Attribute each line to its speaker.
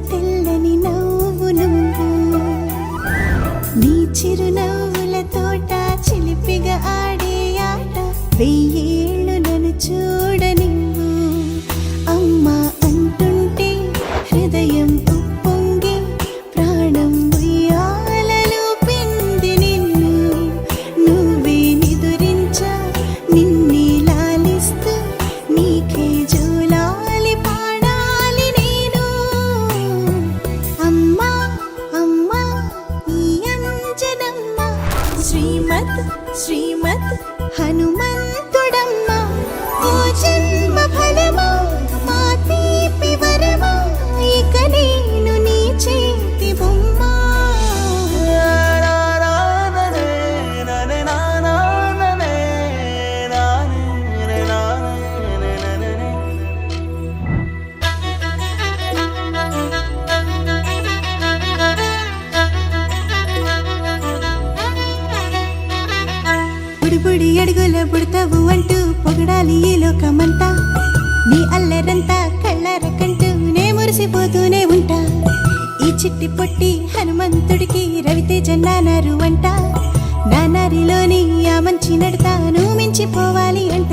Speaker 1: తెల్లని నవ్వు నువ్వు నీ చిరునవ్వుల తోట చిలిపిగా ఆడే ఆట వెయ్యేళ్ళు నన్ను చూడనివ్వు అమ్మా అంటుంటే హృదయం ఉప్పొంగి ప్రాణం ఉయ్యాలలో పిండి నిన్ను నువ్వే నిదురించా నిన్నే లాలిస్తూ నీకే జోలాలి పాడాలి నేను అమ్మా అమ్మా ఈ అంజనమ్మ శ్రీమత్ శ్రీమత్ హనుమంతుడమ్మ ఓ జన్మ ఫలమా మా తీపి వరమా ఇక నేను నీ చేతి బొమ్మ బుడి అడుగుల బుడతావు అంటూ పొగడాలి ఈ లోకమంతా నీ అల్లరంతా కళ్ళారకంటూ నే మురిసిపోతూనే ఉంటా ఈ చిట్టి పొట్టి హనుమంతుడికి రవితేజ నానారు అంట నానారిలోని ఆ మంచి నడతాను మించిపోవాలి అంట